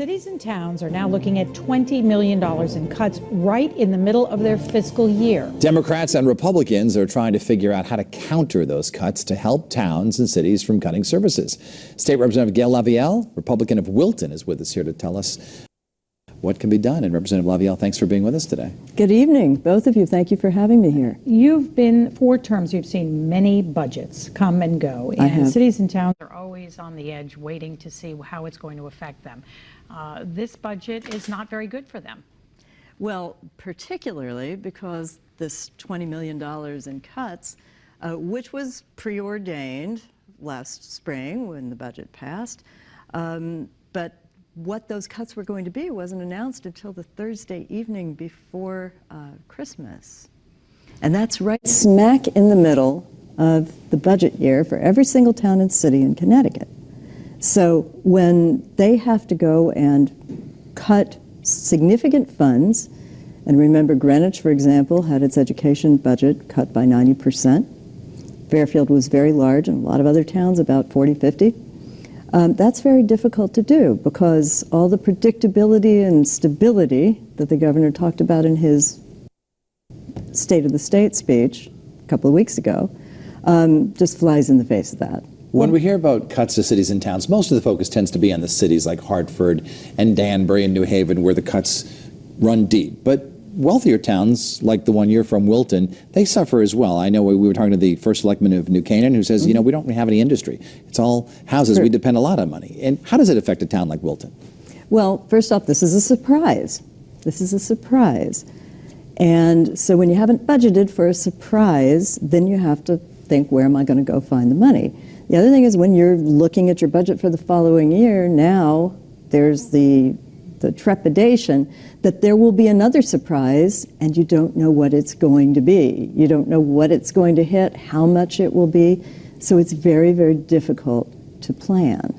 Cities and towns are now looking at $20 million in cuts right in the middle of their fiscal year. Democrats and Republicans are trying to figure out how to counter those cuts to help towns and cities from cutting services. State Representative Gail Lavielle, Republican of Wilton, is with us here to tell us what can be done. And Representative Lavielle, thanks for being with us today. Good evening, both of you. Thank you for having me here. You've been 4 terms. You've seen many budgets come and go. And cities and towns are always on the edge waiting to see how it's going to affect them. This budget is not very good for them. Well, particularly because this $20 million in cuts, which was preordained last spring when the budget passed, but what those cuts were going to be wasn't announced until the Thursday evening before Christmas. And that's right smack in the middle of the budget year for every single town and city in Connecticut. So when they have to go and cut significant funds, and remember Greenwich, for example, had its education budget cut by 90%. Fairfield was very large, and a lot of other towns about 40, 50. That's very difficult to do because all the predictability and stability that the governor talked about in his State of the State speech a couple of weeks ago just flies in the face of that. When we hear about cuts to cities and towns, most of the focus tends to be on the cities like Hartford and Danbury and New Haven, where the cuts run deep. But wealthier towns, like the one you're from, Wilton, they suffer as well. I know we were talking to the first selectman of New Canaan, who says, you know, we don't have any industry. It's all houses. Sure. We depend a lot on money. And how does it affect a town like Wilton? Well, first off, this is a surprise. This is a surprise. And so when you haven't budgeted for a surprise, then you have to think, where am I going to go find the money? The other thing is when you're looking at your budget for the following year, now there's the trepidation that there will be another surprise and you don't know what it's going to be. You don't know what it's going to hit, how much it will be. So it's very, very difficult to plan.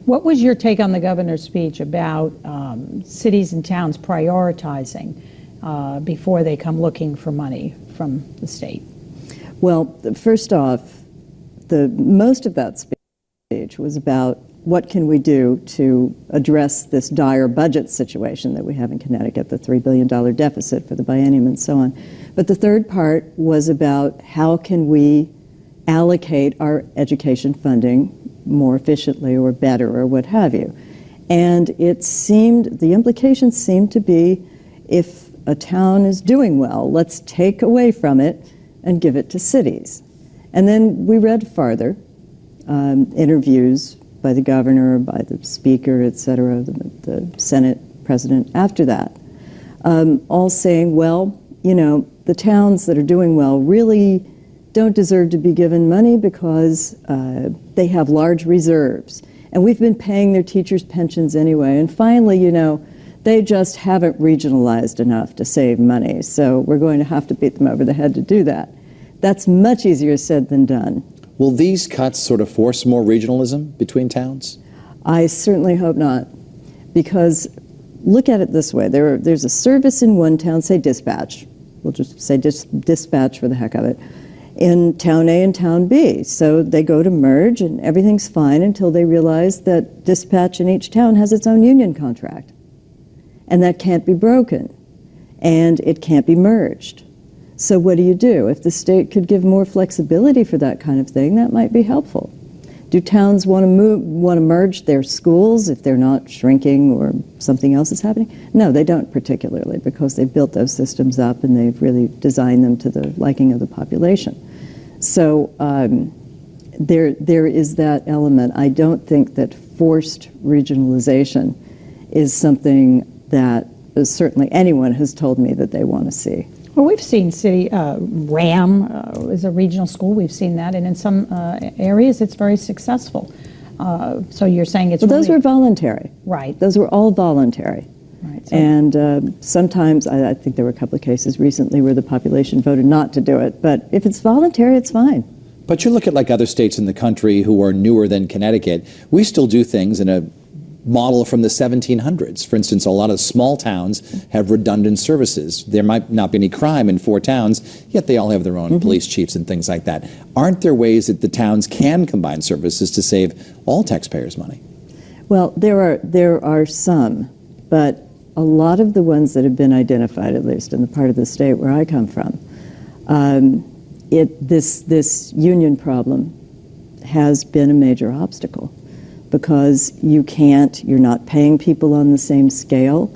What was your take on the governor's speech about cities and towns prioritizing before they come looking for money from the state? Well, first off, most of that speech was about what can we do to address this dire budget situation that we have in Connecticut, the $3 billion deficit for the biennium and so on. But the third part was about how can we allocate our education funding more efficiently or better or what have you. And it seemed, the implications seemed to be, if a town is doing well, let's take away from it and give it to cities. And then we read farther, interviews by the governor, by the speaker, et cetera, the Senate president after that, all saying, well, you know, the towns that are doing well really don't deserve to be given money because they have large reserves. And we've been paying their teachers' pensions anyway. And finally, you know, they just haven't regionalized enough to save money. So we're going to have to beat them over the head to do that. That's much easier said than done. Will these cuts sort of force more regionalism between towns? I certainly hope not, because look at it this way. There's a service in one town, say dispatch. We'll just say dispatch for the heck of it, in town A and town B. So they go to merge and everything's fine until they realize that dispatch in each town has its own union contract. And that can't be broken. And it can't be merged. So what do you do? If the state could give more flexibility for that kind of thing, that might be helpful. Do towns want to merge their schools if they're not shrinking or something else is happening? No, they don't particularly, because they've built those systems up and they've really designed them to the liking of the population. So there is that element. I don't think that forced regionalization is something that certainly anyone has told me that they want to see. Well, we've seen RAM is a regional school. We've seen that, and in some areas it's very successful. So you're saying it's those were voluntary. Right. Those were all voluntary. Right. So and sometimes, I think there were a couple of cases recently where the population voted not to do it. But if it's voluntary, it's fine. But you look at like other states in the country who are newer than Connecticut, we still do things in a model from the 1700s. For instance, a lot of small towns have redundant services. There might not be any crime in 4 towns, yet they all have their own police chiefs and things like that. Aren't there ways that the towns can combine services to save all taxpayers money? Well, there are some, but a lot of the ones that have been identified, at least in the part of the state where I come from, this union problem has been a major obstacle because you're not paying people on the same scale,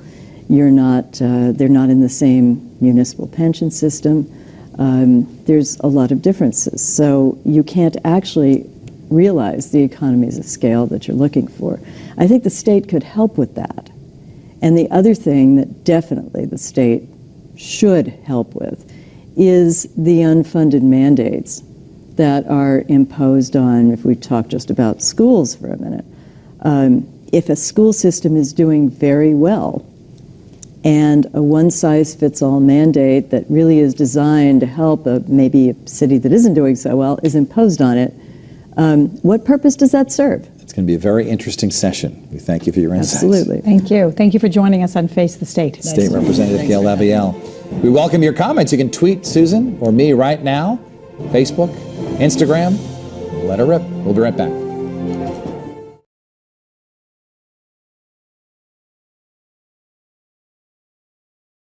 they're not in the same municipal pension system. There's a lot of differences, so you can't actually realize the economies of scale that you're looking for. I think the state could help with that. And the other thing that definitely the state should help with is the unfunded mandates that are imposed on, if we talk just about schools for a minute. If a school system is doing very well and a one-size-fits-all mandate that really is designed to help maybe a city that isn't doing so well is imposed on it, what purpose does that serve? It's going to be a very interesting session. We thank you for your insights. Absolutely. Thank you. Thank you for joining us on Face the State. State Representative Gail Lavielle. We welcome your comments. You can tweet Susan or me right now, Facebook, Instagram. Let her rip. We'll be right back.